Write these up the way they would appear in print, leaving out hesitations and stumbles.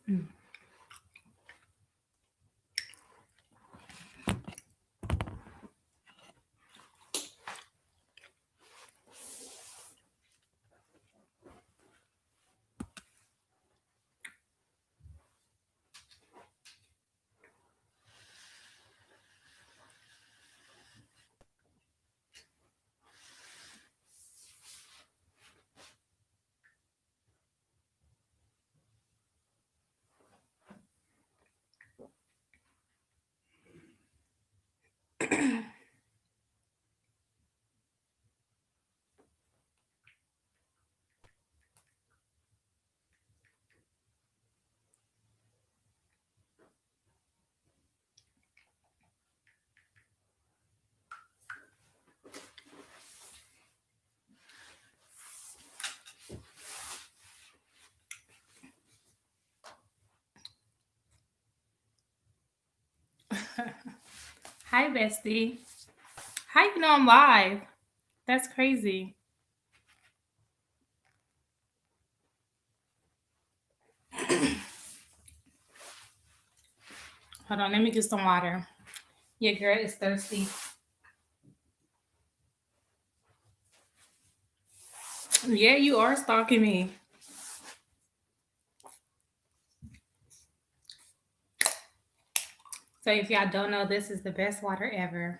Mm. Hi, bestie. How you know I'm live? That's crazy. Hold on, let me get some water. Your girl is thirsty. Yeah, you are stalking me. So if y'all don't know, this is the best water ever.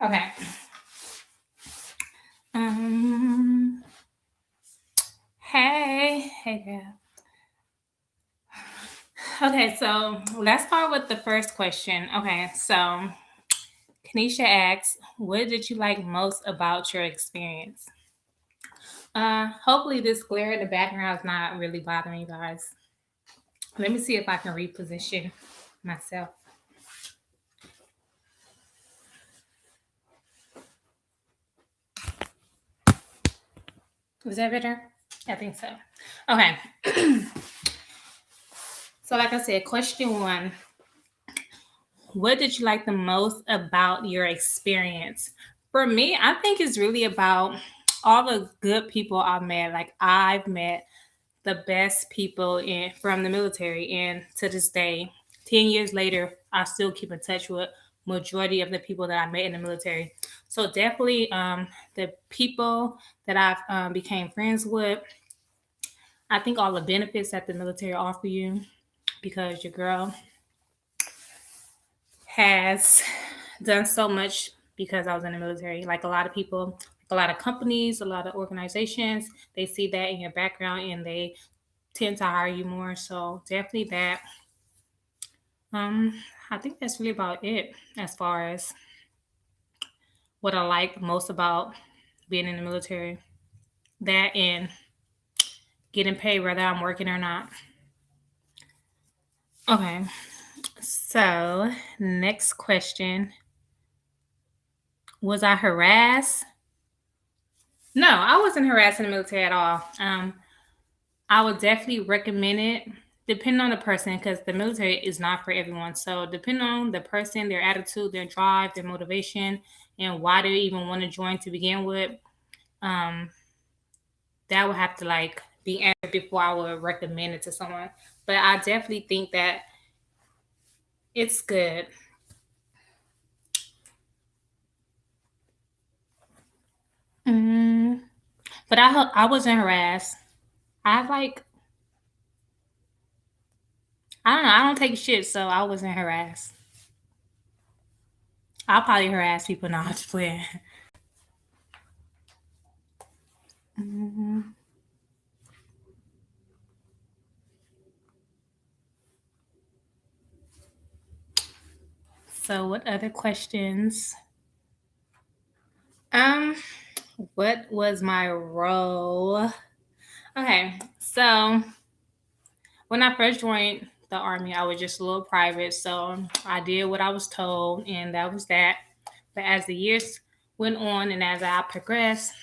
Okay. Um. Hey, girl. Okay, so let's start with the first question. Okay, so Kanisha asks, "What did you like most about your experience?" Hopefully this glare in the background is not really bothering you guys. Let me see if I can reposition myself. Is that better? I think so. Okay. So, like I said, question one: what did you like the most about your experience? For me, I think it's really about all the good people I've met. Like I've met the best people from the military, and to this day, 10 years later, I still keep in touch with majority of the people that I met in the military. So definitely, the people that I've became friends with. I think all the benefits that the military offer you, because your girl has done so much because I was in the military. Like a lot of people, a lot of companies, a lot of organizations, they see that in your background and they tend to hire you more. So definitely that. Um, I think that's really about it as far as what I like most about being in the military. That and getting paid whether I'm working or not. Okay. So next question. Was I harassed? No, I wasn't harassed in the military at all. I would definitely recommend it, depending on the person, because the military is not for everyone. So, depending on the person, their attitude, their drive, their motivation, and why they even want to join to begin with, um, that would have to like be answered before I would recommend it to someone. But I definitely think that it's good. Mm, but I wasn't harassed. I like I don't know. I don't take shit, so I wasn't harassed. I'll probably harass people now. Just playing. Mhm. So, what other questions? Um, what was my role? Okay, so when I first joined the army, I was just a little private, so I did what I was told, and that was that. But as the years went on, and as I progressed,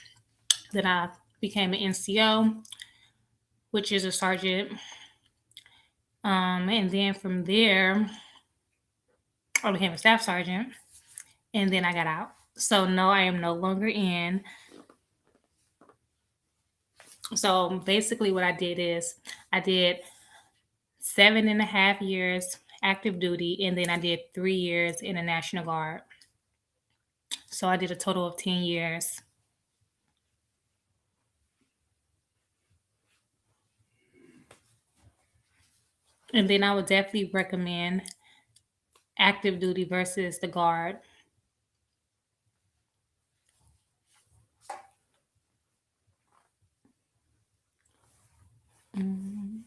then I became an NCO, which is a sergeant. And then from there, I became a staff sergeant, and then I got out. So no, I am no longer in. So basically, what I did is I did 7.5 years active duty, and then I did 3 years in the National Guard. So I did a total of 10 years. And then I would definitely recommend active duty versus the Guard. Mm.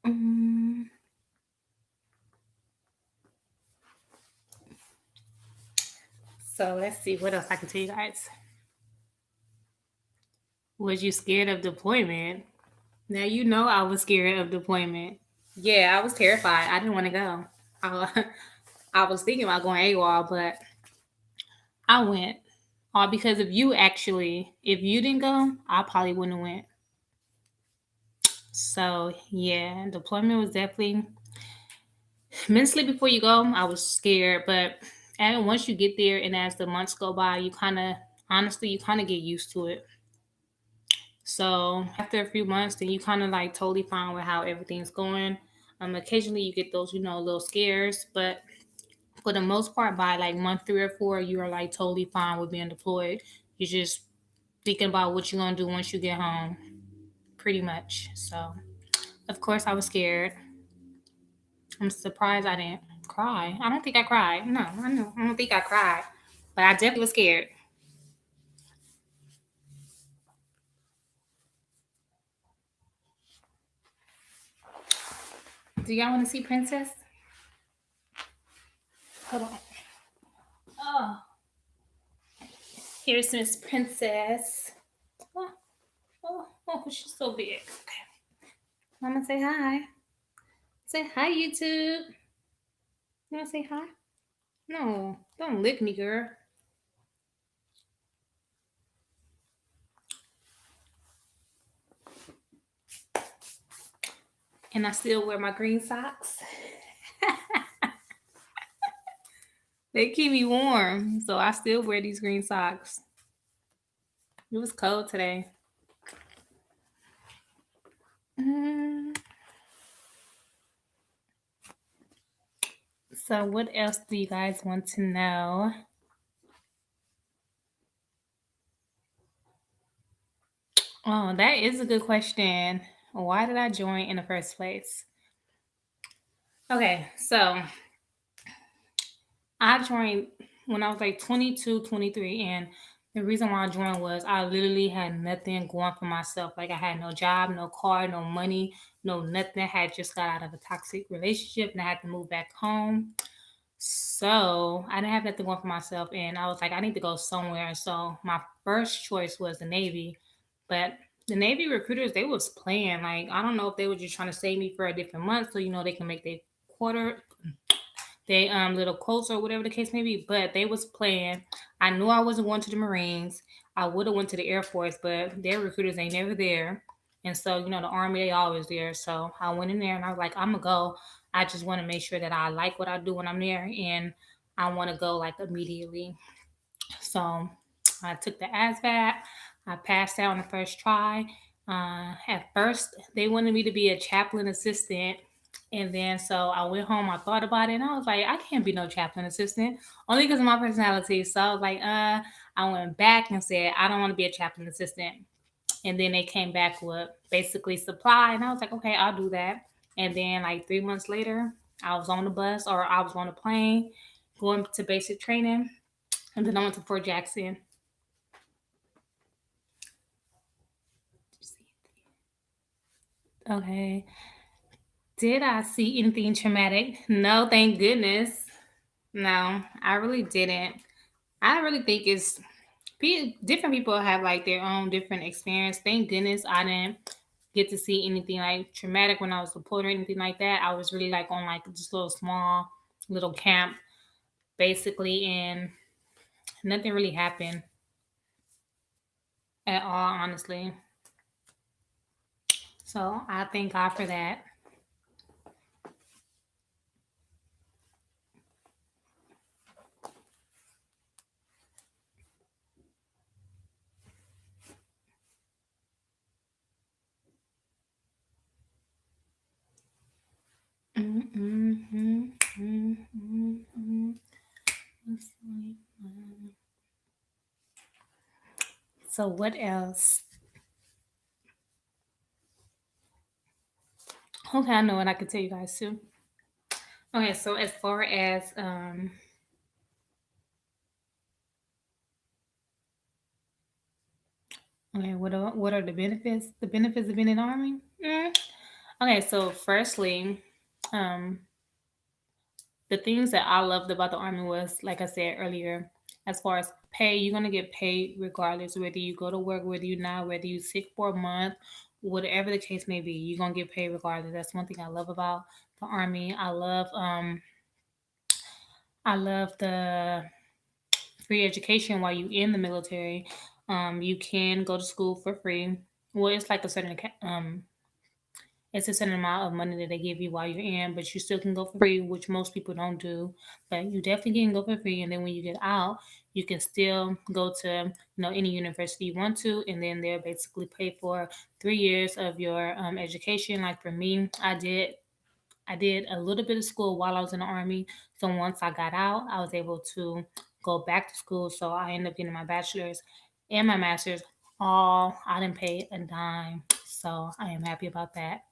Mm. So let's see what else I can tell you guys. Was you scared of deployment? Now you know I was scared of deployment. Yeah, I was terrified. I didn't want to go. I, I was thinking about going AWOL, but I went. All because of you, actually. If you didn't go, I probably wouldn't have went. So yeah, deployment was definitely mentally before you go. I was scared, but and once you get there, and as the months go by, you kind of honestly you kind of get used to it. So after a few months, then you kind of like totally fine with how everything's going. Occasionally you get those little scares, but for the most part, by like month 3 or 4, you are like totally fine with being deployed. You're just thinking about what you're gonna do once you get home, pretty much. So of course I was scared. I'm surprised I didn't cry. I don't think I cried. No, I know. I don't think I cried. But I definitely was scared. Do y'all want to see Princess? Hold on. Oh, here's Miss Princess. Oh, oh, she's so big. Okay. Mama, say hi. Say hi, YouTube. You want to say hi? No, don't lick me, girl. And I still wear my green socks. They keep me warm, so I still wear these green socks. It was cold today. Mm. So, what else do you guys want to know? Oh, that is a good question. Why did I join in the first place? Okay, so I joined when I was like 22, 23, and the reason why I joined was I literally had nothing going for myself. Like I had no job, no car, no money, no nothing. I had just got out of a toxic relationship and I had to move back home. So I didn't have nothing going for myself, and I was like, I need to go somewhere. So my first choice was the Navy, but the Navy recruiters, they was playing. Like I don't know if they were just trying to save me for a different month, so they can make their quarter, they little quotes or whatever the case may be. But they was playing. I knew I wasn't going to the Marines. I would have went to the Air Force, but their recruiters ain't never there. And so the Army, they always there. So I went in there and I was like, I'm gonna go. I just want to make sure that I like what I do when I'm there, and I want to go like immediately. So I took the ASVAB. I passed out on the first try. At first, they wanted me to be a chaplain assistant. And then so I went home, I thought about it, and I was like, I can't be no chaplain assistant, only because of my personality. So I was like, I went back and said, I don't want to be a chaplain assistant. And then they came back with basically supply. And I was like, okay, I'll do that. And then like 3 months later, I was on the bus or I was on a plane going to basic training. And then I went to Fort Jackson. Okay. Did I see anything traumatic? No, thank goodness. No, I really didn't. I really think it's different people have like their own different experience. Thank goodness I didn't get to see anything like traumatic when I was deployed or anything like that. I was really like on like just a little small little camp basically, and nothing really happened at all, honestly. So I thank God for that. Mm-hmm, mm-hmm. So what else? Okay, I know what I could tell you guys too. Okay, so as far as okay, what are the benefits? The benefits of being in the army? Mm. Okay, so firstly, um, the things that I loved about the army was, like I said earlier, as far as pay, you're gonna get paid regardless whether you go to work, whether you're not, whether you're sick for a month, whatever the case may be, you're gonna get paid regardless. That's one thing I love about the army. I love the free education while you in the military. You can go to school for free. Well, it's like it's a certain amount of money that they give you while you're in, but you still can go for free, which most people don't do. But you definitely can go for free, and then when you get out, you can still go to any university you want to, and then they'll basically pay for 3 years of your education. Like for me, I did a little bit of school while I was in the army. So once I got out, I was able to go back to school. So I ended up getting my bachelor's and my master's. All I didn't pay a dime. So I am happy about that.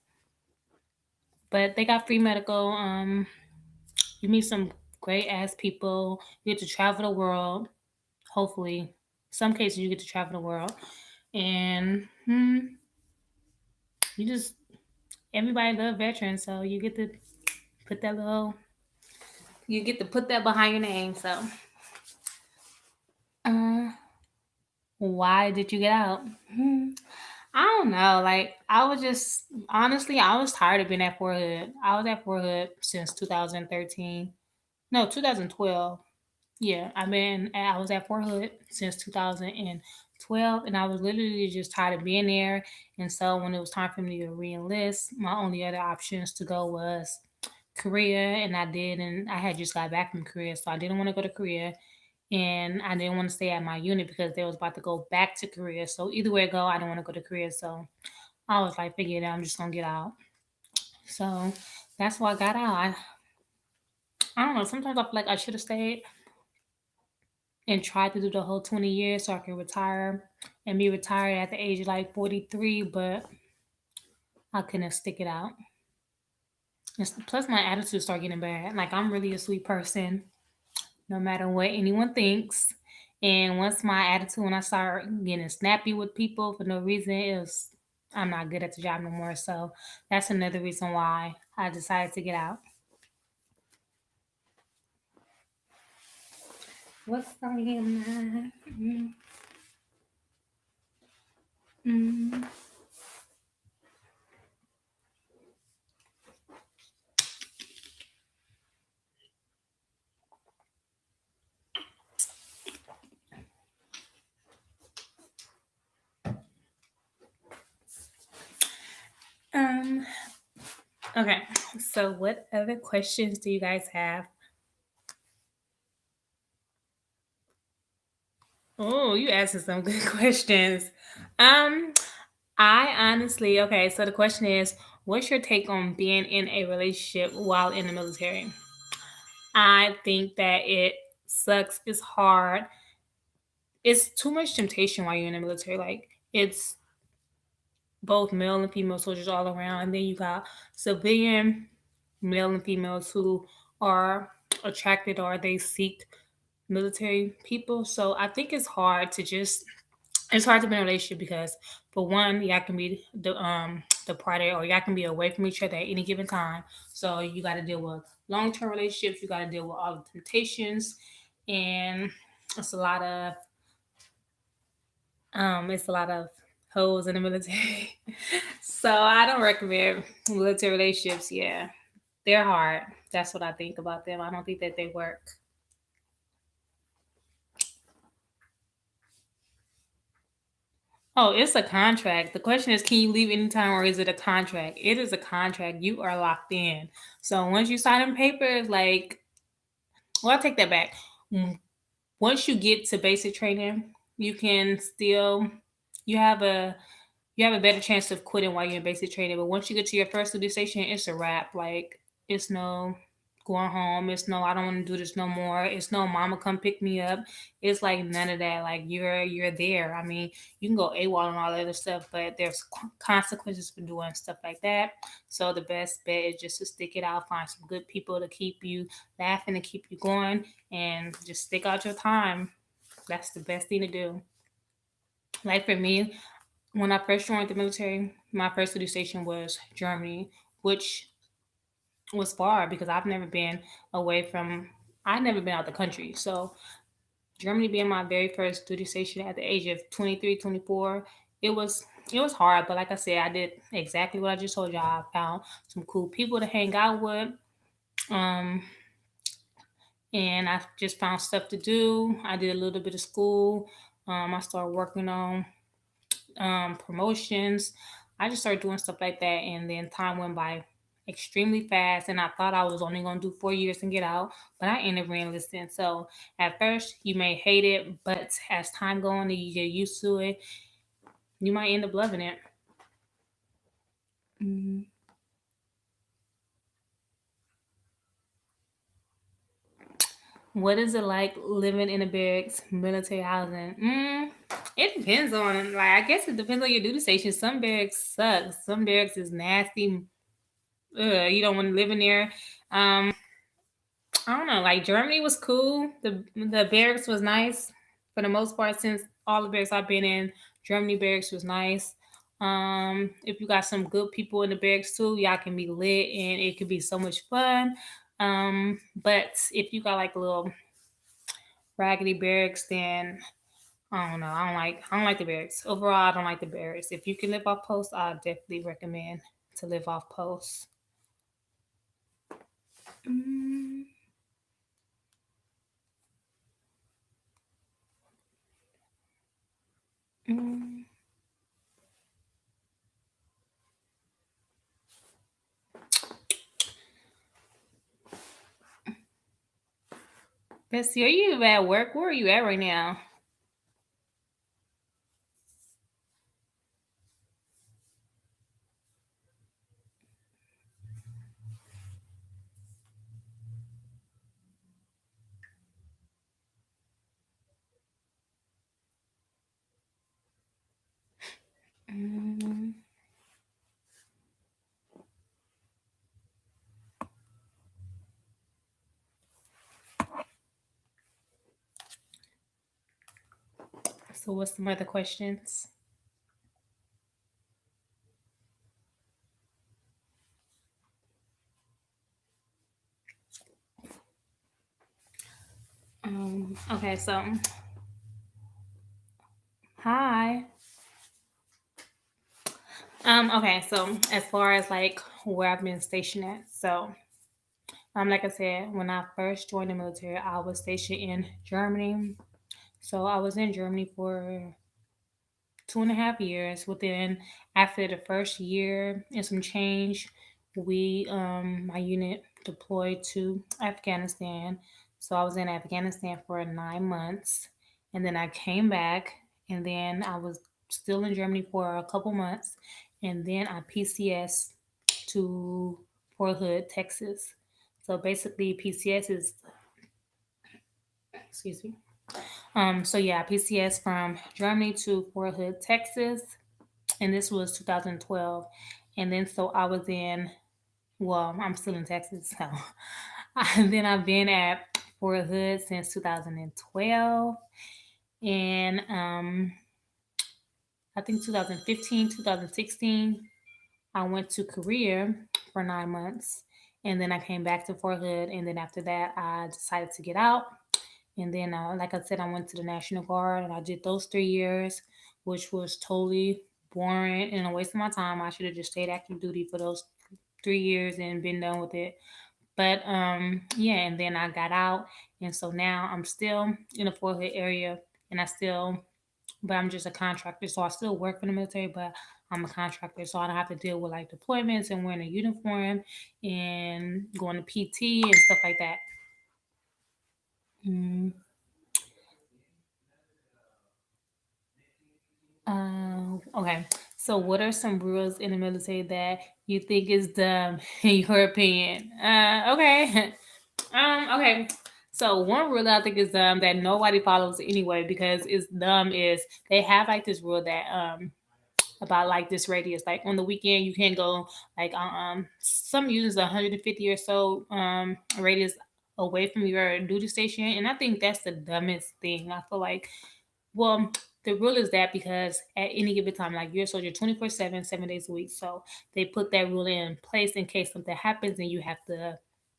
But they got free medical. You meet some great ass people. You get to travel the world. Hopefully, some cases you get to travel the world, and you just everybody love veterans, so put that little you get to put that behind your name. So, uh, why did you get out? Hmm. I don't know. Like I was just honestly, I was tired of being at Fort Hood. I was at Fort Hood since 2013. No, 2012. Yeah, I was at Fort Hood since 2012, and I was literally just tired of being there. And so when it was time for me to re-enlist, my only other options to go was Korea, and I did, and I had just got back from Korea, so I didn't want to go to Korea, and I didn't want to stay at my unit because they was about to go back to Korea. So either way I go, I didn't want to go to Korea, so I was like, figure it out, I'm just gonna get out. So that's why I got out. I don't know. Sometimes I feel like I should have stayed and tried to do the whole 20 years so I could retire and be retired at the age of like 43, but I couldn't stick it out. And plus, my attitude started getting bad. Like, I'm really a sweet person, no matter what anyone thinks. And once my attitude, when I start getting snappy with people for no reason, I'm not good at the job no more. So that's another reason why I decided to get out. What's on your mind? Mm-hmm. Um, okay, so what other questions do you guys have? Oh, you asking some good questions. Um, I honestly, okay, so the question is, what's your take on being in a relationship while in the military? I think that it sucks. It's hard. It's too much temptation while you're in the military. Like it's both male and female soldiers all around, and then you got civilian male and females who are attracted or they seek military people. So I think it's hard to be in a relationship because for one, y'all can be the party or y'all can be away from each other at any given time. So you got to deal with long term relationships. You got to deal with all the temptations, and It's a lot of it's a lot of hoes in the military. So I don't recommend military relationships. Yeah, they're hard. That's what I think about them. I don't think that they work. Oh, it's a contract. The question is, can you leave anytime or is it a contract? It is a contract. You are locked in. So once you sign them papers, like, well, I'll take that back. Mm, Once you get to basic training, you can still, you have a you have a better chance of quitting while you're in basic training. But once you get to your first duty station, it's a wrap. Like, it's no going home. It's no, I don't want to do this no more. It's no, mama come pick me up. It's like none of that. Like, you're there. I mean, you can go AWOL and all that other stuff, but there's consequences for doing stuff like that. So the best bet is just to stick it out. Find some good people to keep you laughing and keep you going, and just stick out your time. That's the best thing to do. Like for me, when I first joined the military, my first duty station was Germany, which was far because away from, I've never been out the country. So Germany being my very first duty station at the age of 23, 24, it was it was hard. But like I said, I did exactly what I just told y'all. I found some cool people to hang out with. Um, and I just found stuff to do. I did a little bit of school. I started working on promotions. I just started doing stuff like that, and then time went by extremely fast. And I thought I was only going to do 4 years and get out, but I ended up enlisting. So at first, you may hate it, but as time goes on and you get used to it, you might end up loving it. Mhm. What is it like living in a barracks, military housing? It depends on, like, I guess it depends on your duty station. Some barracks suck. Some barracks is nasty. You don't want to live in there. I don't know. Like, Germany was cool. The barracks was nice for the most part. Since all the barracks I've been in, Germany barracks was nice. If you got some good people in the barracks too, y'all can be lit and it could be so much fun. But if you got like a little raggedy barracks, then I don't know. I don't like the barracks. Overall, I don't like the barracks. If you can live off post, I definitely recommend to live off post. Mm, mm. Bessie, are you at work? Where are you at right now? Mm, so what's some other questions? Okay, so hi. Okay, so as far as like where I've been stationed at, so like I said, when I first joined the military, I was stationed in Germany. So I was in Germany for 2.5 years. Within After the first year and some change, we my unit deployed to Afghanistan. So I was in Afghanistan for 9 months, and then I came back, and then I was still in Germany for a couple months, and then I PCS to Fort Hood, Texas. So basically, PCS is, excuse me. So yeah, PCS from Germany to Fort Hood, Texas, and this was 2012. And then so I was in, well, I'm still in Texas, so and then I've been at Fort Hood since 2012, and I think 2015, 2016, I went to Korea for 9 months, and then I came back to Fort Hood, and then after that, I decided to get out. And then, like I said, I went to the National Guard and I did those 3 years, which was totally boring and a waste of my time. I should have just stayed active duty for those 3 years and been done with it. But yeah, and then I got out, and so now I'm still in the Fort Hood area, and but I'm just a contractor, so I still work for the military, but I'm a contractor, so I don't have to deal with like deployments and wearing a uniform and going to PT and stuff like that. Mm, okay. So, what are some rules in the military that you think is dumb in your opinion? Okay. Okay. So one rule that I think is dumb that nobody follows anyway because it's dumb is they have like this rule that about like this radius. Like on the weekend you can't go like some uses 150 or so radius away from your duty station, and I think that's the dumbest thing. I feel like, well, the rule is that because at any given time, like you're a soldier 24/7, 7 days a week. So they put that rule in place in case something happens and you have to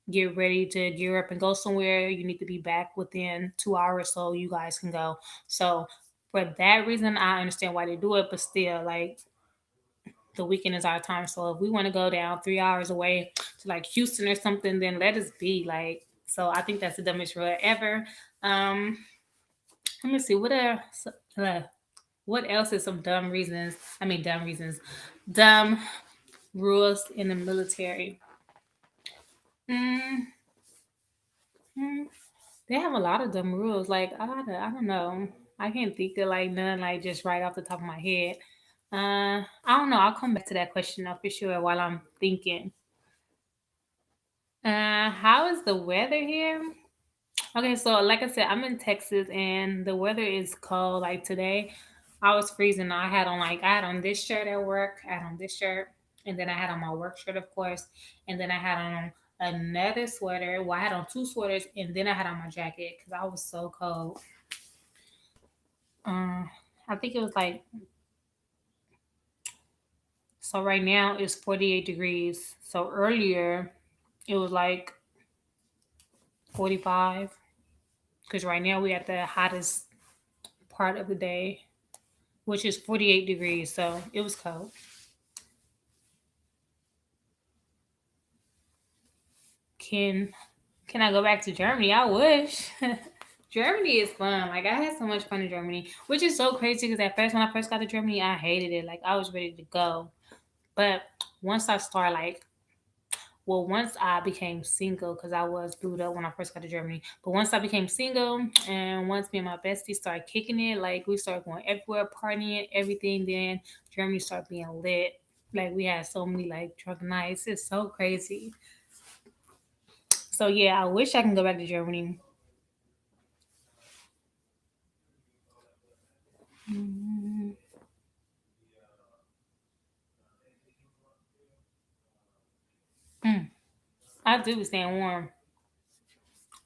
get ready to gear up and go somewhere. You need to be back within 2 hours so you guys can go. So for that reason, I understand why they do it, but still, like the weekend is our time. So if we want to go down 3 hours away to like Houston or something, then let us be like. So I think that's the dumbest rule ever. Um, Let me see uh, what else is some dumb reasons? I mean, dumb reasons, dumb rules in the military. Mm, mm, they have a lot of dumb rules. Like I don't know. I can't think of like none like just right off the top of my head. I don't know. I'll come back to that question though for sure while I'm thinking. How is the weather here? Okay, so like I said, I'm in Texas and the weather is cold. Like today, I was freezing. I had on this shirt at work, I had on this shirt, and then I had on my work shirt, of course, and then I had on another sweater. Well, I had on two sweaters, and then I had on my jacket because I was so cold. Um, I think it was like so. Right now it's 48 degrees. So earlier it was like 45 because right now we at the hottest part of the day, which is 48 degrees. So it was cold. Can can I go back to Germany? I wish. Germany is fun. Like I had so much fun in Germany, which is so crazy because at first when I first got to Germany, I hated it. Like I was ready to go, but once I started like, well, once I became single because I was booed up when I first got to Germany, but once I became single and once me and my bestie started kicking it, like we started going everywhere, partying, everything. Then Germany started being lit. Like we had so many like drunk nights. It's so crazy. So yeah, I wish I can go back to Germany. Mm, mm. I do be staying warm.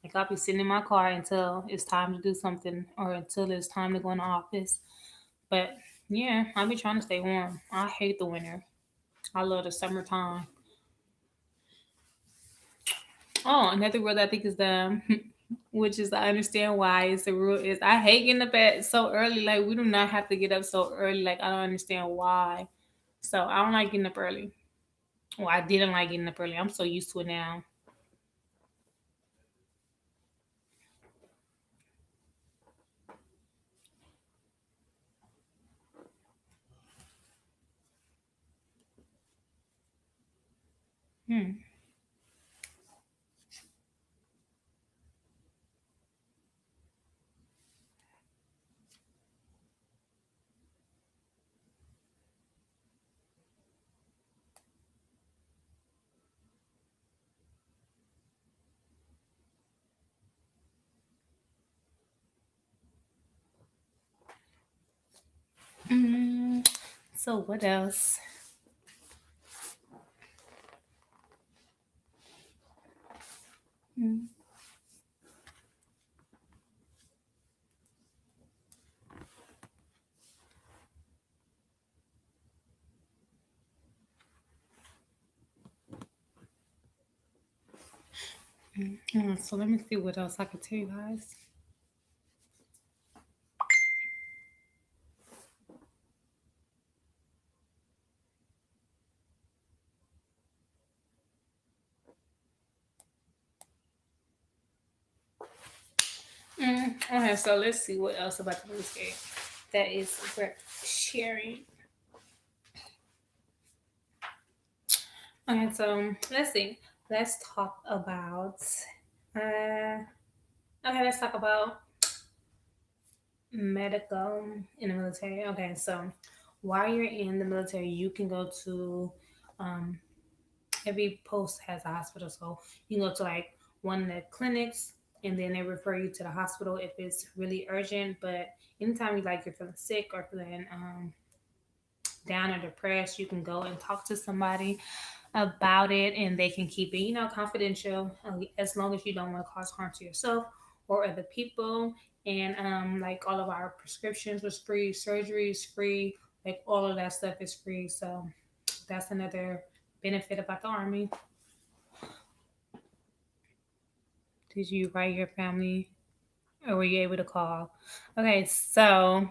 Like I'll be sitting in my car until it's time to do something or until it's time to go in the office. But yeah, I'll be trying to stay warm. I hate the winter. I love the summertime. Oh, another rule that I think is dumb, which is I understand why it's the rule is I hate getting up at so early. Like we do not have to get up so early. Like I don't understand why. So I don't like getting up early. Well, I didn't like getting up early. I'm so used to it now. Hmm. Mm, so what else? Mm, so let me see what else I could tell you guys. Okay, so let's see what else about the military that is worth sharing. Okay, so let's see. Let's talk about. Uh, okay, let's talk about medical in the military. Okay, so while you're in the military, you can go to um, every post has a hospital, so you can go to like one of the clinics, and then they refer you to the hospital if it's really urgent. But anytime you like you're feeling sick or feeling down or depressed, you can go and talk to somebody about it, and they can keep it, confidential, as long as you don't want to cause harm to yourself or other people. And like all of our prescriptions was free, surgery is free, like all of that stuff is free. So that's another benefit about the army. Did you write your family, or were you able to call? Okay, so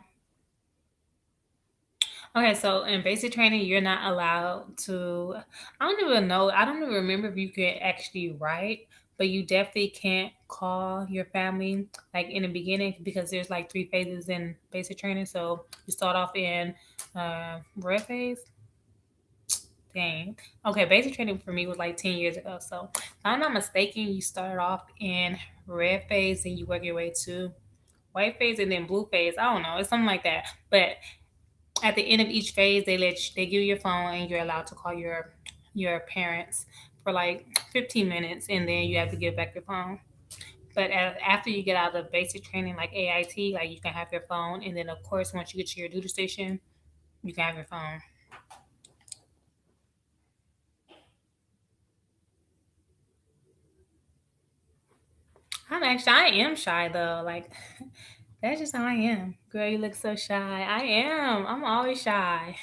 in basic training, you're not allowed to. I don't even know. I don't even remember if you could actually write, but you definitely can't call your family like in the beginning, because there's like 3 phases in basic training. So you start off in red phase. Dang. Okay, basic training for me was like 10 years ago. So if I'm not mistaken, you started off in red phase and you work your way to white phase and then blue phase. I don't know. It's something like that. But at the end of each phase, they give you your phone and you're allowed to call your parents for like 15 minutes, and then you have to give back your phone. But after you get out of basic training, like AIT, like you can have your phone, and then of course once you get to your duty station, you can have your phone. I am shy though. Like that's just how I am. Girl, you look so shy. I am. I'm always shy.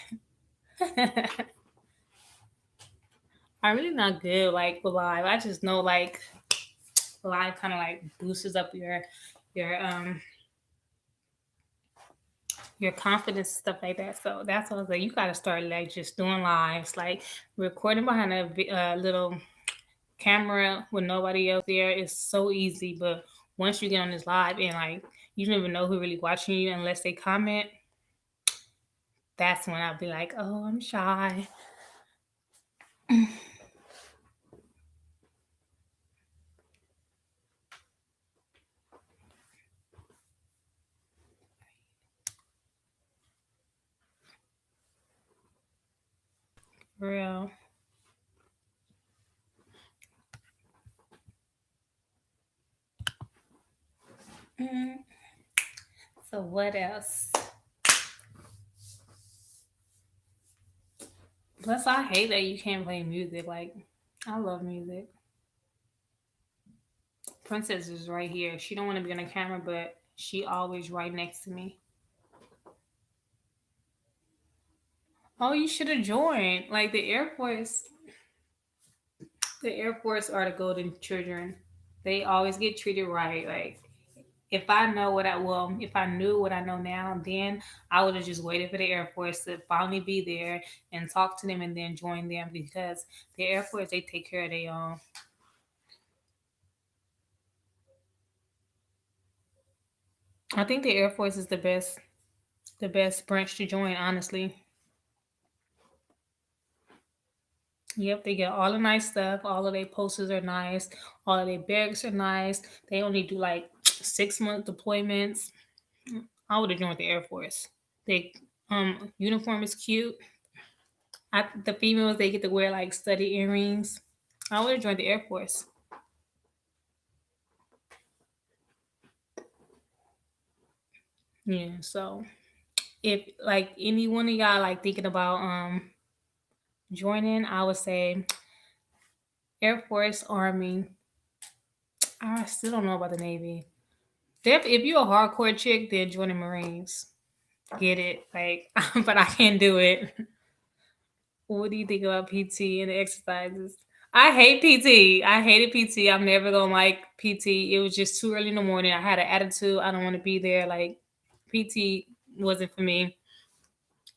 I'm really not good like live. I just know like live kind of like boosts up your your confidence, stuff like that. So that's what I was like. You gotta start like just doing lives, like recording behind a little camera with nobody else there is so easy. But once you get on this live and like you don't even know who really watching you unless they comment, that's when I'll be like, oh, I'm shy. For real. Mm. So what else? Plus, I hate that you can't play music. Like, I love music. Princess is right here. She don't want to be on the camera, but she always right next to me. Oh, you should have joined. Like the Air Force are the golden children. They always get treated right. Like if I knew what I know now, then I would have just waited for the Air Force to finally be there and talk to them and then join them, because the Air Force, they take care of their own. I think the Air Force is the best branch to join, honestly. Yep, they get all the nice stuff. All of their posters are nice. All of their barracks are nice. They only do like 6 month deployments. I would have joined the Air Force. They uniform is cute. The females, they get to wear like studded earrings. I would have joined the Air Force. Yeah. So if like any one of y'all like thinking about joining, I would say Air Force, Army. I still don't know about the Navy. If you're a hardcore chick, then join the Marines. Get it? Like, but I can't do it. What do you think about PT and the exercises? I hate PT. I hated PT. I'm never gonna like PT. It was just too early in the morning. I had an attitude. I don't want to be there. Like PT wasn't for me.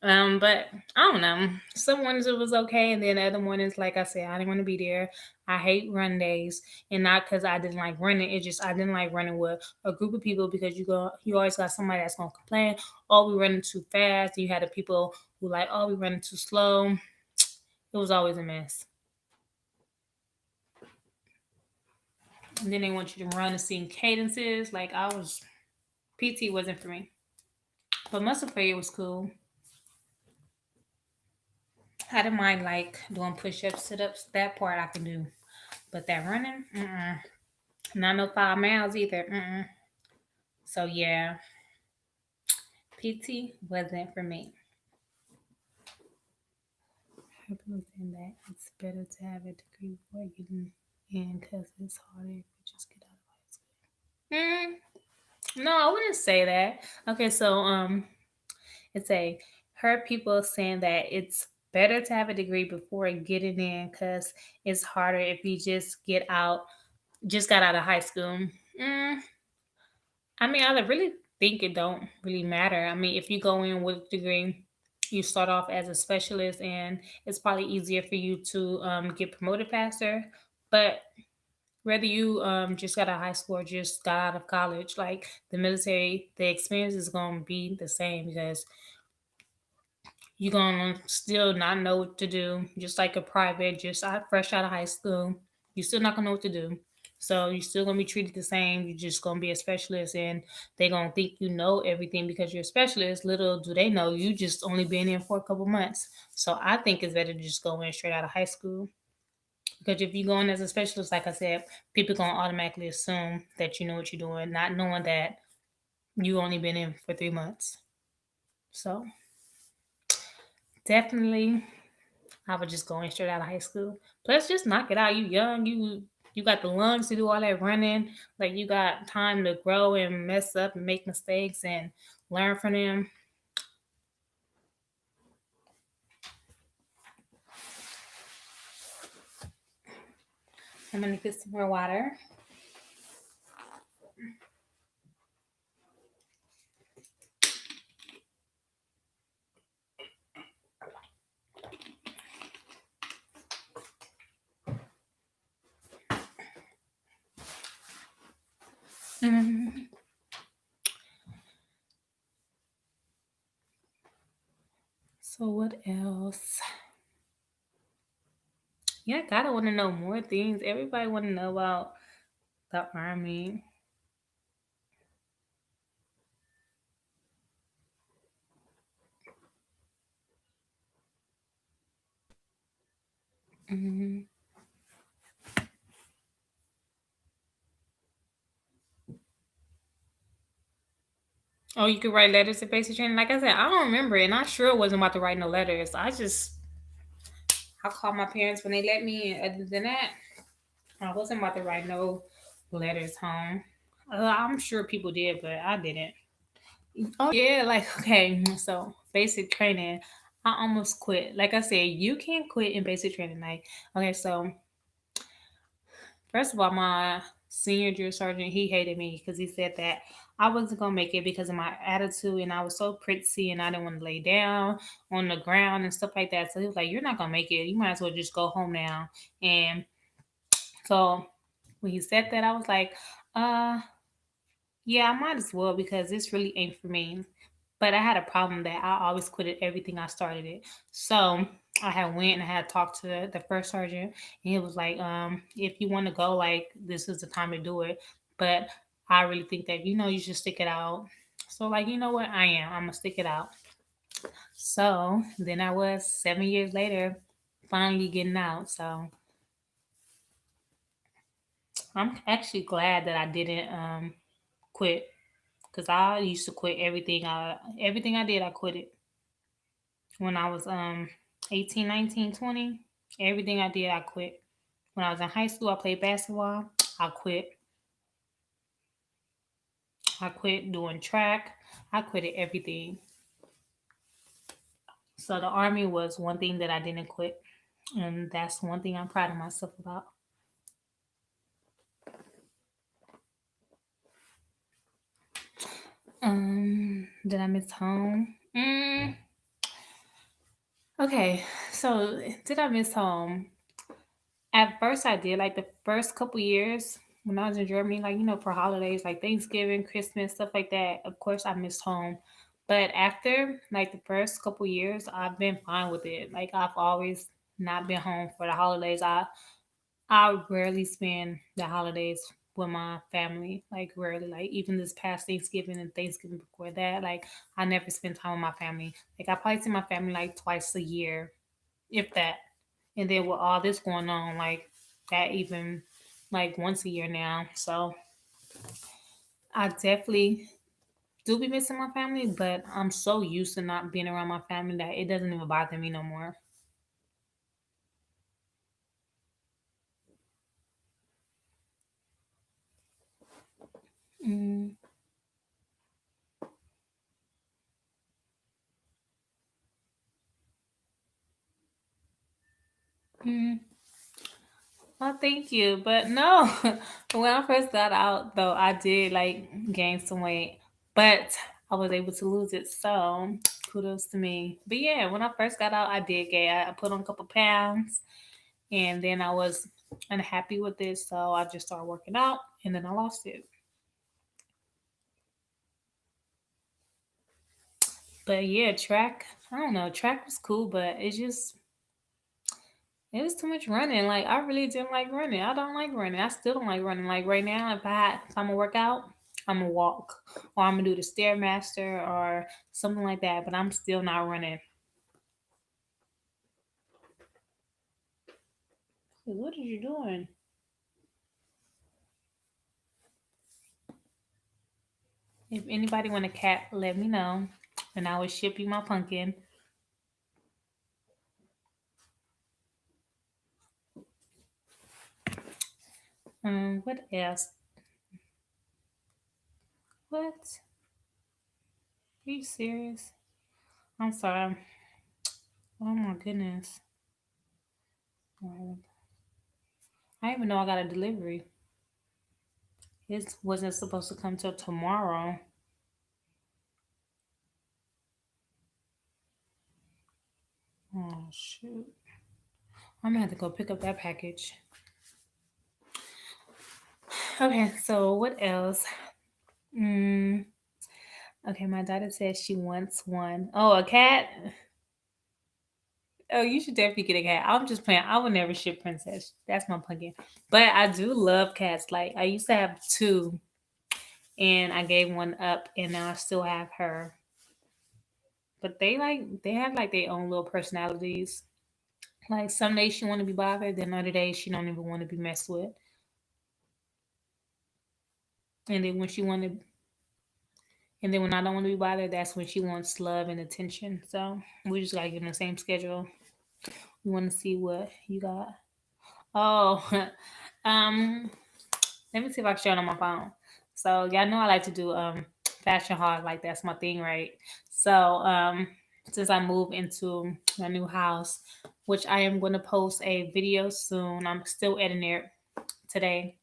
But I don't know. Some mornings it was okay, and then other mornings, like I said, I didn't want to be there. I hate run days, and not because I didn't like running. It just I didn't like running with a group of people because you always got somebody that's gonna complain. Oh, we running too fast. And you had the people who like, oh, we running too slow. It was always a mess. And then they want you to run and sing cadences. Like I was PT wasn't for me, but muscle failure was cool. I didn't mind like doing push ups, sit ups. That part I can do. But that running, not no 5 miles either. So yeah, PT wasn't for me. People saying that it's better to have a degree before getting in because it's harder if you just get out of high school. No, I wouldn't say that. Okay, so it's a heard people saying that it's better to have a degree before getting in because it's harder if you just got out of high school. Mm, I mean, I really think it don't really matter. I mean, if you go in with a degree, you start off as a specialist, and it's probably easier for you to get promoted faster. But whether you just got out of high school or just got out of college, like the military, the experience is going to be the same because you're gonna still not know what to do, just like a private, fresh out of high school. You're still not gonna know what to do. So you're still gonna be treated the same. You're just gonna be a specialist, and they're gonna think you know everything because you're a specialist. Little do they know you just only been in for a couple months. So I think it's better to just go in straight out of high school because if you go in as a specialist, like I said, people gonna automatically assume that you know what you're doing, not knowing that you only been in for 3 months. So definitely I was just going straight out of high school. Plus, just knock it out. You young, you got the lungs to do all that running. Like you got time to grow and mess up and make mistakes and learn from them. I'm gonna get some more water. Mhm. So what else? Yeah, gotta want to know more things. Everybody want to know about the army. Hmm. Oh, you could write letters to basic training. Like I said, I don't remember, it, and I sure wasn't about to write no letters. I called my parents when they let me in. Other than that, I wasn't about to write no letters home. I'm sure people did, but I didn't. Oh yeah, like okay, so basic training. I almost quit. Like I said, you can't quit in basic training. Like okay, so first of all, my senior drill sergeant he hated me because he said that I wasn't gonna make it because of my attitude and I was so prissy and I didn't want to lay down on the ground and stuff like that. So he was like, "You're not gonna make it. You might as well just go home now." And so when he said that, I was like, uh, yeah, I might as well because this really ain't for me. But I had a problem that I always quitted everything I started it. So I had went and I had talked to the first sergeant and he was like, if you want to go, like this is the time to do it. But I really think that, you should stick it out. So like, you know what? I'm gonna stick it out. So then I was 7 years later, finally getting out. So I'm actually glad that I didn't quit because I used to quit everything I did. I quit it when I was 18, 19, 20. Everything I did, I quit. When I was in high school, I played basketball. I quit. I quit doing track. I quit everything. So the army was one thing that I didn't quit, and that's one thing I'm proud of myself about. Did I miss home? Okay, so did I miss home? At first, I did. Like the first couple years when I was in Germany, like, for holidays like Thanksgiving, Christmas, stuff like that, of course, I missed home. But after like the first couple years, I've been fine with it. Like, I've always not been home for the holidays. I rarely spend the holidays with my family. Like, rarely. Like, even this past Thanksgiving and Thanksgiving before that, like, I never spend time with my family. Like, I probably see my family like twice a year, if that. And then with all this going on, like, that even like once a year now. So I definitely do be missing my family, but I'm so used to not being around my family that it doesn't even bother me no more. mm mm. Well, thank you. But no, when I first got out, though, I did like gain some weight, but I was able to lose it. So kudos to me. But yeah, when I first got out, I did gain. I put on a couple pounds, and then I was unhappy with it. So I just started working out, and then I lost it. But yeah, track, I don't know, track was cool, but it was too much running. Like, I really didn't like running. I don't like running. I still don't like running. Like right now, if I'm gonna work out, I'm gonna walk, or I'm gonna do the stairmaster or something like that. But I'm still not running. What are you doing? If anybody want a cat, let me know, and I will ship you my pumpkin. What else? What? Are you serious? I'm sorry. Oh my goodness. I didn't even know I got a delivery. It wasn't supposed to come till tomorrow. Oh shoot. I'm gonna have to go pick up that package. Okay, so what else? Mm, okay, my daughter says she wants one. Oh, a cat? Oh, you should definitely get a cat. I'm just playing. I would never ship Princess. That's my pumpkin. But I do love cats. Like, I used to have two, and I gave one up, and now I still have her. But they have like their own little personalities. Like, some days she want to be bothered, then other days she don't even want to be messed with. And then when she want to, and then when I don't want to be bothered, that's when she wants love and attention. So we just gotta give them the same schedule. We want to see what you got. Oh, um, let me see if I can show it on my phone. So y'all know I like to do fashion hard, like that's my thing, right? So since I moved into my new house, which I am going to post a video soon. I'm still editing it today.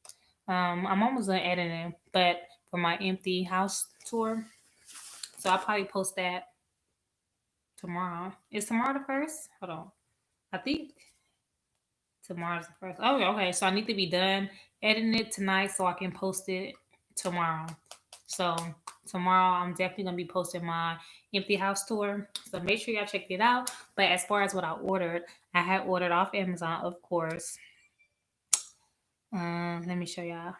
I'm almost done editing, but for my empty house tour, so I'll probably post that tomorrow. Is tomorrow the first? Hold on. I think tomorrow's the first. Oh, okay. So I need to be done editing it tonight so I can post it tomorrow. So tomorrow I'm definitely gonna be posting my empty house tour. So make sure y'all check it out. But as far as what I ordered, I had ordered off Amazon, of course. Let me show y'all.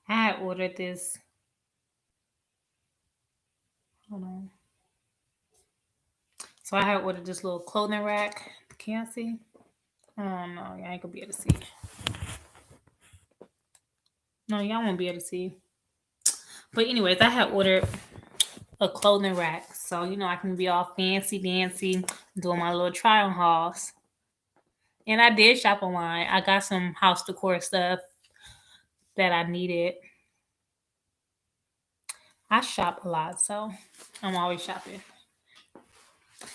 I had ordered this. Hold on. So I had ordered this little clothing rack. Can y'all see? Oh no, y'all ain't gonna be able to see. No, y'all won't be able to see. But anyways, I had ordered a clothing rack. So, I can be all fancy dancy doing my little try on hauls. And I did shop online. I got some house decor stuff that I needed. I shop a lot, so I'm always shopping.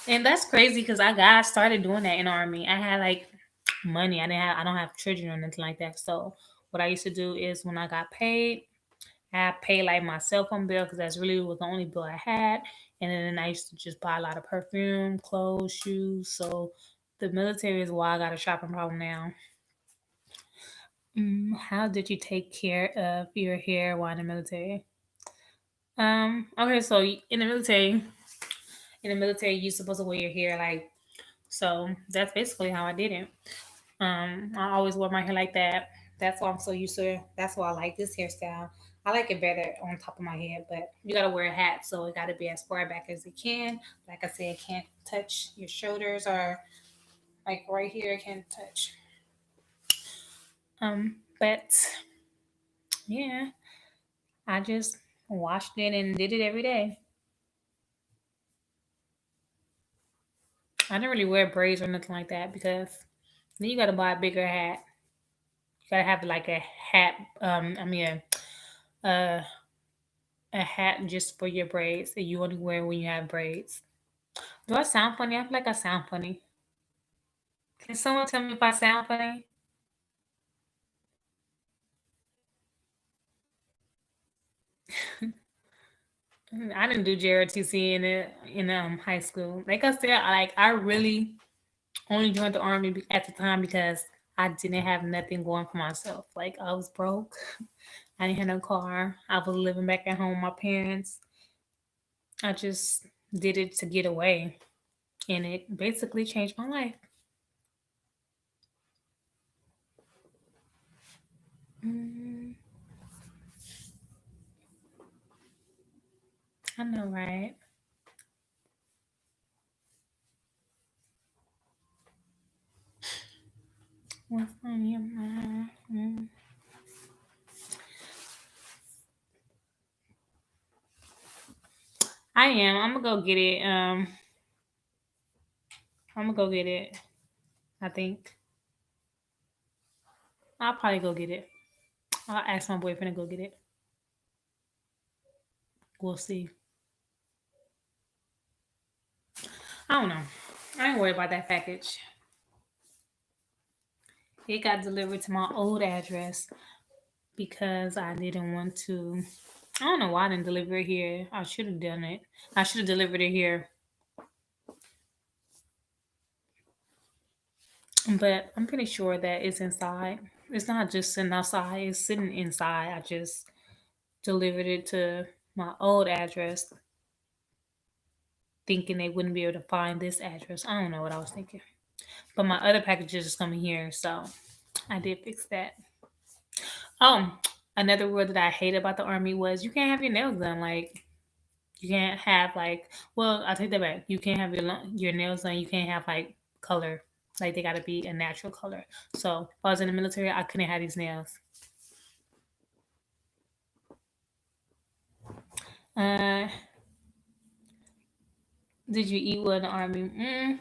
And that's crazy because I got started doing that in army. I had like money. I don't have children or anything like that. So what I used to do is when I got paid, I pay like my cell phone bill because that's really was the only bill I had. And then I used to just buy a lot of perfume, clothes, shoes. So the military is why I got a shopping problem now. How did you take care of your hair while in the military? Okay, so in the military, you're supposed to wear your hair like so. That's basically how I did it. I always wore my hair like that. That's why I'm so used to it. That's why I like this hairstyle. I like it better on top of my head, but you gotta wear a hat, so it gotta be as far back as it can. Like I said, it can't touch your shoulders or like right here, it can't touch. But yeah, I just washed it and did it every day. I didn't really wear braids or nothing like that because then you gotta buy a bigger hat. You gotta have like a hat. I mean a hat just for your braids that you only wear when you have braids. Do I sound funny? I feel like I sound funny. Can someone tell me if I sound funny? I didn't do JRTC in high school. Like I said, I really only joined the army at the time because I didn't have nothing going for myself. Like I was broke. I didn't have no car. I was living back at home with my parents. I just did it to get away, and it basically changed my life. Mm, I know, right? What's on your mind? I am. I'm gonna go get it. I'm gonna go get it. I think I'll probably go get it. I'll ask my boyfriend to go get it. We'll see. I don't know. I ain't worried about that package. It got delivered to my old address because I didn't want to. I don't know why I didn't deliver it here. I should have done it. I should have delivered it here. But I'm pretty sure that it's inside. It's not just sitting outside, it's sitting inside. I just delivered it to my old address thinking they wouldn't be able to find this address. I don't know what I was thinking. But my other packages is coming here, so I did fix that. Oh, another word that I hate about the army was you can't have your nails done. Like you can't have like, well, I'll take that back. You can't have your nails done. You can't have like color. Like they gotta be a natural color. So if I was in the military, I couldn't have these nails. Uh, did you eat well in the army?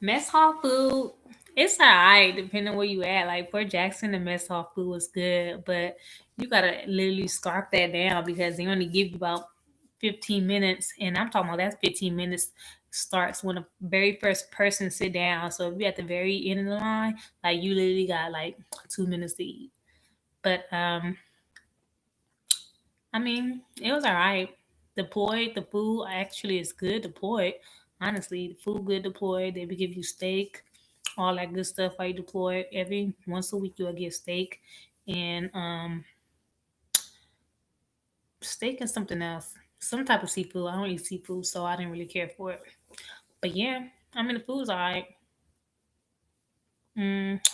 Mess hall food, it's alright depending on where you at. Like Fort Jackson, the mess hall food was good, but you gotta literally scarf that down because they only give you about 15 minutes, and I'm talking about that's 15 minutes starts when the very first person sit down. So if you're at the very end of the line, like you literally got like 2 minutes to eat. But I mean, it was alright. Deployed, the food actually is good deployed. Honestly, the food good deployed. They would give you steak, all that good stuff while you deploy. Every once a week you'll get steak and steak and something else. Some type of seafood. I don't eat seafood, so I didn't really care for it. But yeah, I mean the food's alright. Mm,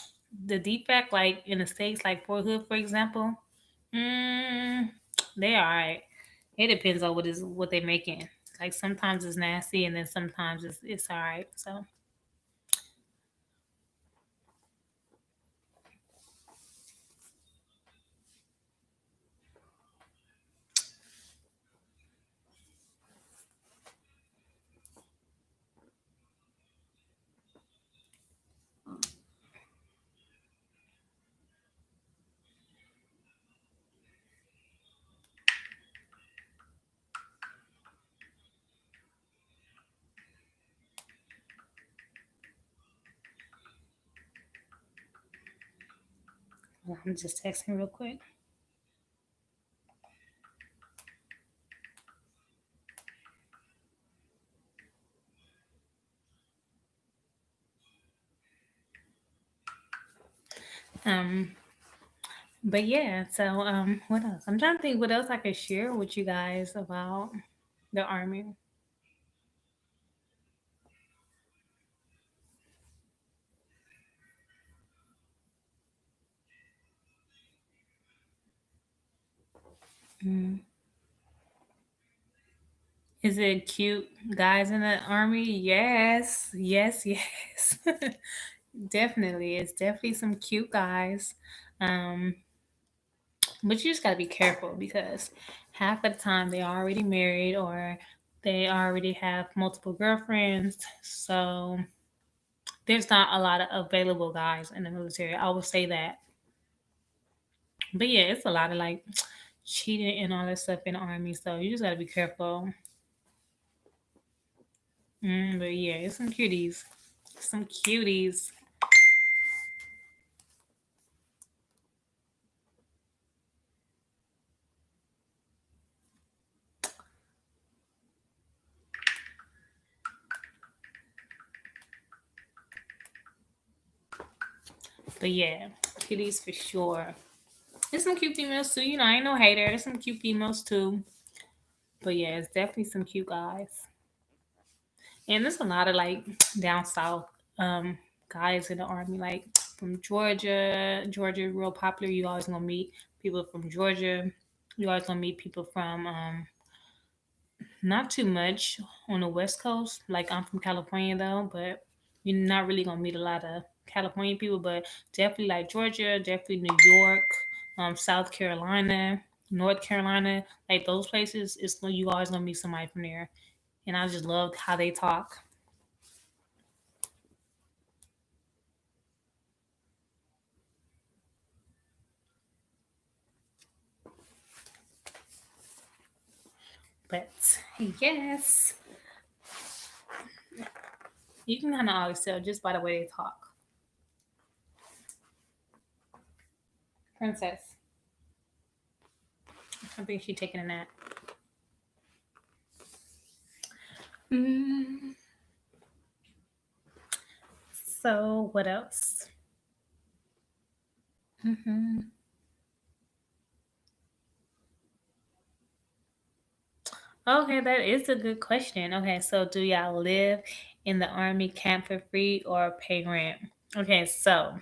the defect, like in the States, like Fort Hood, for example, mm, they alright. It depends on what they're making. Like sometimes it's nasty, and then sometimes it's alright. So I'm just texting real quick. Um, but yeah, so what else? I'm trying to think what else I could share with you guys about the army. Mm. Is it cute guys in the army? Yes, yes, yes. Definitely, it's definitely some cute guys. Um, but you just gotta be careful because half of the time they are already married or they already have multiple girlfriends. So there's not a lot of available guys in the military. I would say that. But yeah, it's a lot of like cheating and all that stuff in the army. So you just gotta be careful. But yeah, it's some cuties. Some cuties. But yeah, cuties for sure. There's some cute females too. You know, I ain't no hater. There's some cute females too. But yeah, it's definitely some cute guys. And there's a lot of like down south guys in the army, like from Georgia. Georgia real popular. You always gonna meet people from Georgia. You always gonna meet people from not too much on the West Coast. Like I'm from California though, but you're not really gonna meet a lot of California people, but definitely like Georgia, definitely New York, South Carolina, North Carolina, like those places. It's you always gonna meet somebody from there, and I just love how they talk. But yes, you can kind of always tell just by the way they talk. Princess, I think she's taking a nap. Mm, so what else? Hmm. Okay, that is a good question. Okay, so do y'all live in the army camp for free or pay rent? Okay, so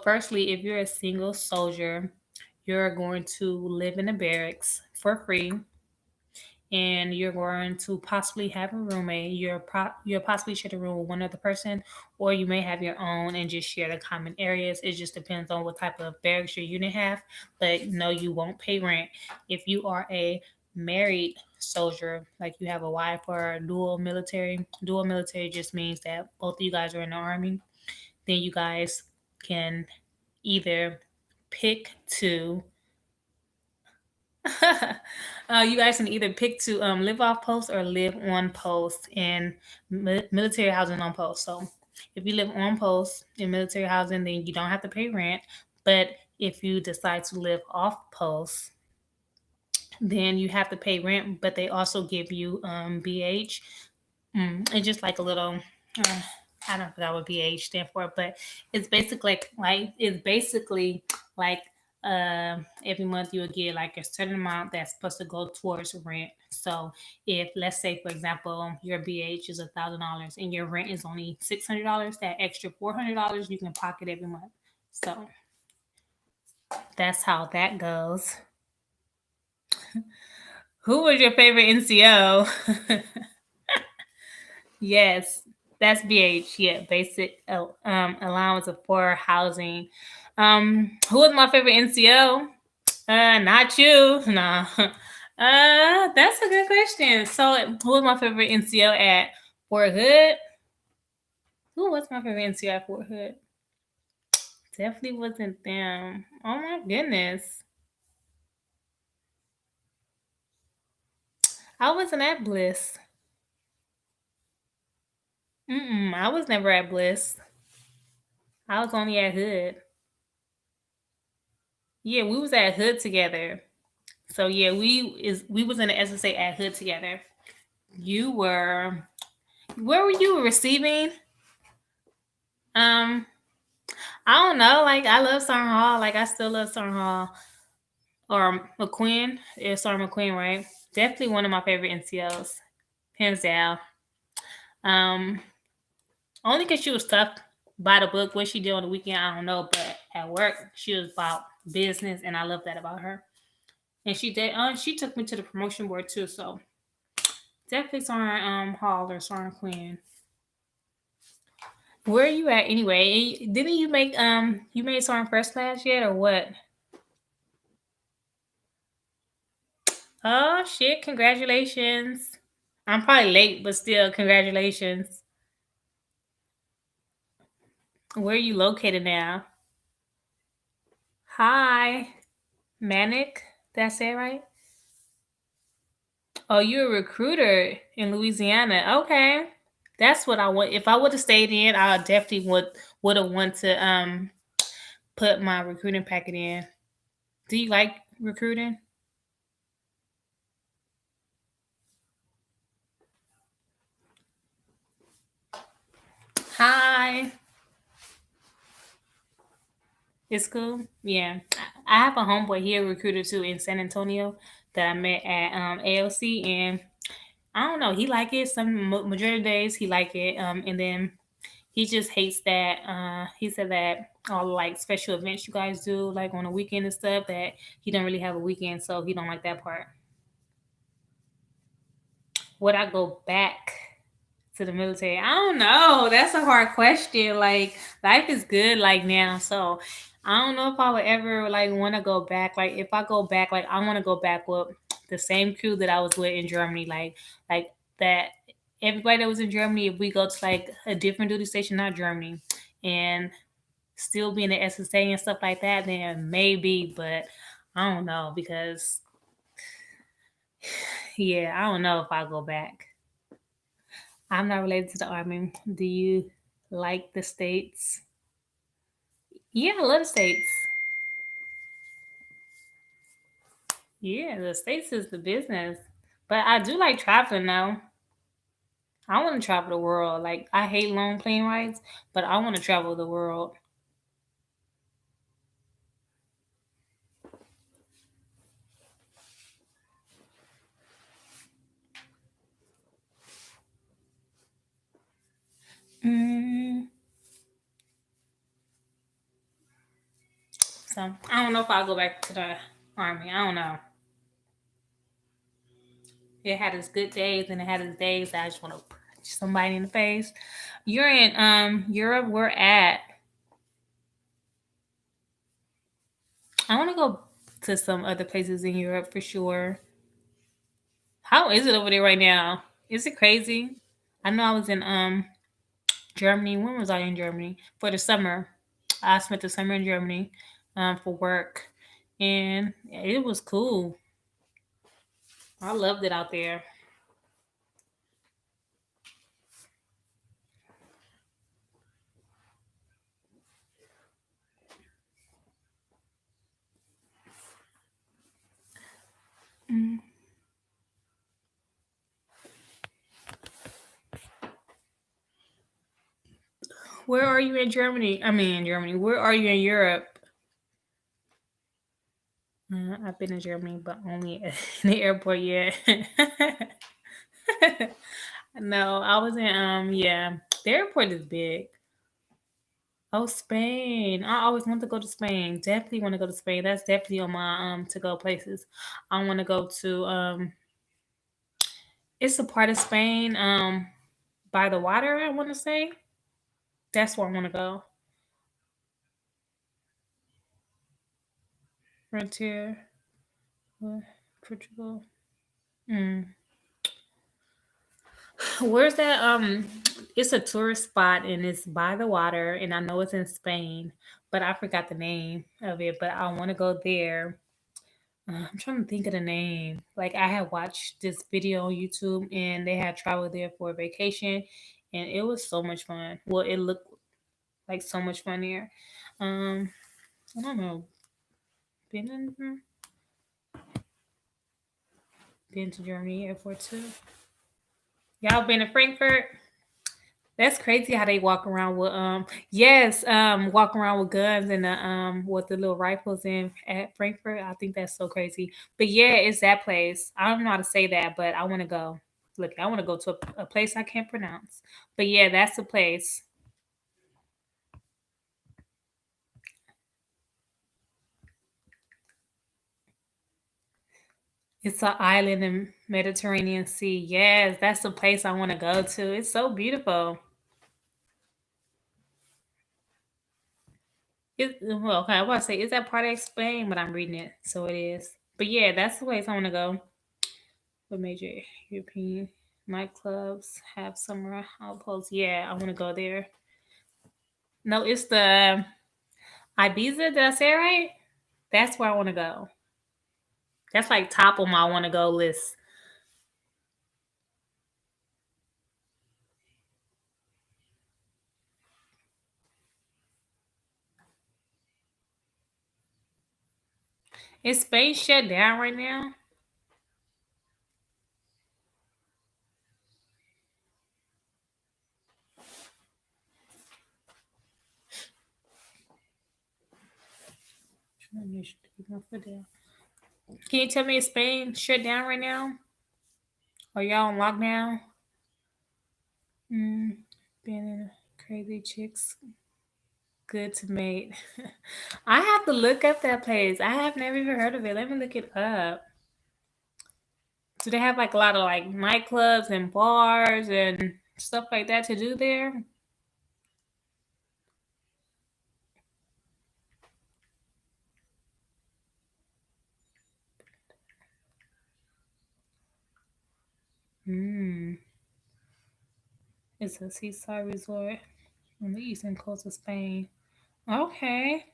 firstly, if you're a single soldier, you're going to live in the barracks for free and you're going to possibly have a roommate. You'll possibly share the room with one other person, or you may have your own and just share the common areas. It just depends on what type of barracks your unit have. But no, you won't pay rent. If you are a married soldier, like you have a wife or a dual military just means that both of you guys are in the army. Then you guys can either pick to you guys can either pick to live off post or live on post in military housing on post. So if you live on post in military housing, then you don't have to pay rent. But if you decide to live off post, then you have to pay rent. But they also give you BH. It's just like a little. Uh, I don't forgot what BH stand for, but it's basically like every month you will get like a certain amount that's supposed to go towards rent. So if let's say for example your BH is $1,000 and your rent is only $600, that extra $400 you can pocket every month. So that's how that goes. Who was your favorite NCO? Yes, that's BH. Yeah, basic allowance for housing. Who was my favorite NCO? Not you. No. That's a good question. So, who was my favorite NCO at Fort Hood? Who was my favorite NCO at Fort Hood? Definitely wasn't them. Oh my goodness. I wasn't at Bliss. I was never at Bliss. I was only at Hood. Yeah, we was at Hood together. So yeah, we was in the SSA at Hood together. You were where were you receiving? Um, I don't know. Like I love Summer Hall. Like I still love Summer Hall or McQueen. It's Summer McQueen, right? Definitely one of my favorite NCOs, hands down. Um, Only because she was tough by the book. What she did on the weekend, I don't know. But at work, she was about business, and I love that about her. And she did. She took me to the promotion board too. So definitely Summer Hall or Summer Queen. Where are you at anyway? Didn't you make you made Summer first class yet or what? Oh shit! Congratulations. I'm probably late, but still, congratulations. Where are you located now? Hi, Manic. Did I say it right? Oh, you're a recruiter in Louisiana. Okay, that's what I want. If I would have stayed in, I definitely would have want to put my recruiting packet in. Do you like recruiting? Hi, it's cool. Yeah, I have a homeboy here, recruiter too, in San Antonio that I met at ALC, and I don't know. He like it. Some majority of days he like it. And then he just hates that. He said that all like special events you guys do, like on a weekend and stuff, that he don't really have a weekend, so he don't like that part. Would I go back to the military? I don't know. That's a hard question. Like life is good like now, so I don't know if I would ever like want to go back. Like if I go back, like I want to go back with the same crew that I was with in Germany. Like that everybody that was in Germany. If we go to like a different duty station, not Germany, and still be in the SSA and stuff like that, then maybe. But I don't know because yeah, I don't know if I go back. I'm not related to the army. Do you like the states? Yeah, I love the states. Yeah, the states is the business. But I do like traveling now. I want to travel the world. Like I hate long plane rides, but I want to travel the world. Mm, so I don't know if I'll go back to the army. I don't know. It had its good days and it had its days that I just want to punch somebody in the face. You're in Europe. We're at. I want to go to some other places in Europe for sure. How is it over there right now? Is it crazy? I know I was in Germany. When was I in Germany? For the summer. I spent the summer in Germany for work. And it was cool. I loved it out there. Mm. Where are you in Germany? I mean in Germany. Where are you in Europe? I've been in Germany, but only in the airport yet. No, I was in yeah. The airport is big. Oh, Spain. I always want to go to Spain. Definitely want to go to Spain. That's definitely on my to go places. I want to go to it's a part of Spain by the water, I want to say. That's where I want to go. Frontier, uh, Portugal. Mm. Where's that it's a tourist spot and it's by the water and I know it's in Spain, but I forgot the name of it, but I want to go there. I'm trying to think of the name. Like I had watched this video on YouTube and they had traveled there for a vacation and it was so much fun. Well, it looked like so much fun there. Um, I don't know. Been been to Germany airport too. Y'all been to Frankfurt? That's crazy how they walk around with yes, walk around with guns and the with the little rifles in at Frankfurt. I think that's so crazy. But yeah, it's that place. I don't know how to say that, but I want to go. Look, I want to go to a place I can't pronounce. But yeah, that's the place. It's an island in Mediterranean Sea. Yes, that's the place I want to go to. It's so beautiful. Well, okay, I want to say, is that part of Spain? But I'm reading it, so it is. But yeah, that's the place I want to go. What major European nightclubs have summer outposts? Yeah, I want to go there. No, it's the Ibiza. Did I say it right? That's where I want to go. That's like top of my want to go list. Is Spain shut down right now? Can you tell me is Spain shut down right now? Are y'all on lockdown? Mm, being in crazy chicks, good to mate. I have to look up that place. I have never even heard of it. Let me look it up. Do they have like a lot of like nightclubs and bars and stuff like that to do there? Mm. It's a seaside resort on the eastern coast of Spain. Okay.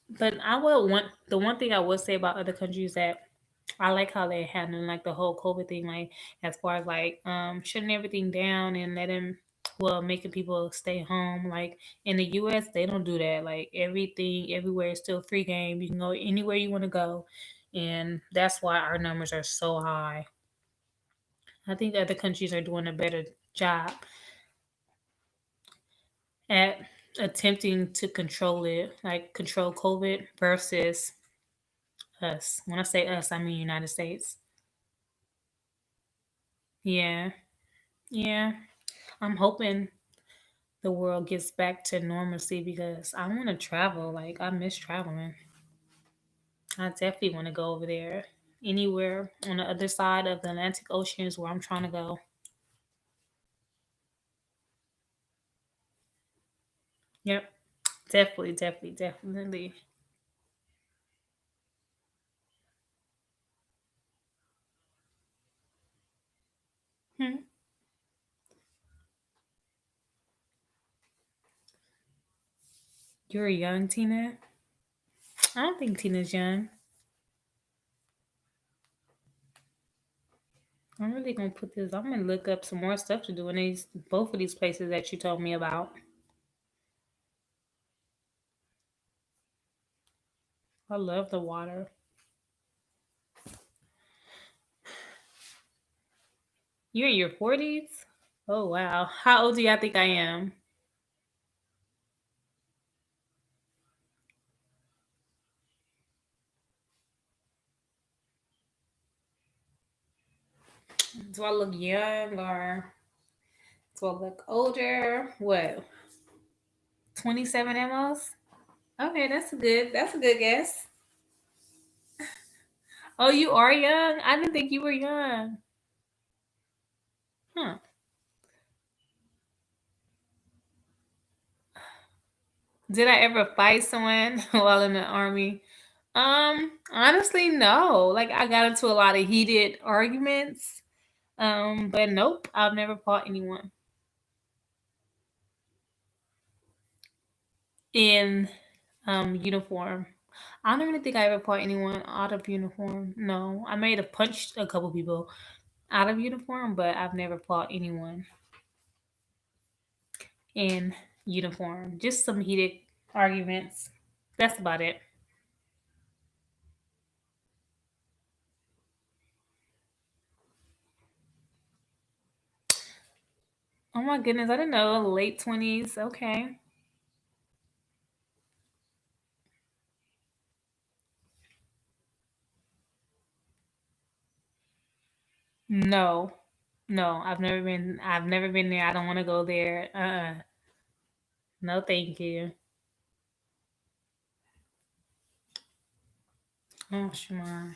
But I would want the one thing I would say about other countries that I like how they handling like the whole COVID thing, like as far as like shutting everything down and letting making people stay home. Like in the US they don't do that. Like everything everywhere is still free game. You can go anywhere you want to go. And that's why our numbers are so high. I think other countries are doing a better job at attempting to control it, like control COVID versus us. When I say us, I mean United States. Yeah, yeah. I'm hoping the world gets back to normalcy because I want to travel. Like I miss traveling. I definitely want to go over there. Anywhere on the other side of the Atlantic Ocean is where I'm trying to go. Yep, definitely, definitely, definitely. Hmm. You're young, Tina. I don't think Tina's young. I'm really gonna put this. I'm gonna look up some more stuff to do in these both of these places that you told me about. I love the water. You're in your 40s? Oh wow. How old do y'all think I am? Do I look young or do I look older? What? 27 at most? Okay, that's a good guess. Oh, you are young? I didn't think you were young. Huh. Did I ever fight someone while in the army? Honestly, no. Like I got into a lot of heated arguments. But nope, I've never fought anyone in uniform. I don't really think I ever fought anyone out of uniform. No, I may have punched a couple people out of uniform, but I've never fought anyone in uniform. Just some heated arguments. That's about it. Oh my goodness, I didn't know. Late 20s. Okay. No. No, I've never been there. I don't want to go there. No, thank you. Oh, Shemar.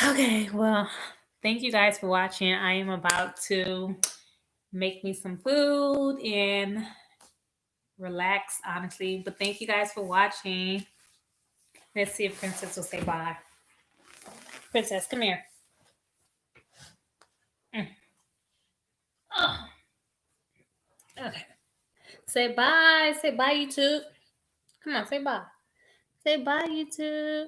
Okay, well, thank you guys for watching. I am about to make me some food and relax, honestly. But thank you guys for watching. Let's see if Princess will say bye. Princess, come here. Mm. Oh, okay. Say bye. Say bye, YouTube. Come on, say bye. Say bye, YouTube.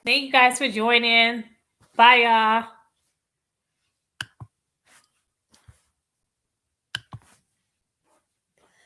Thank you guys for joining. Bye, y'all.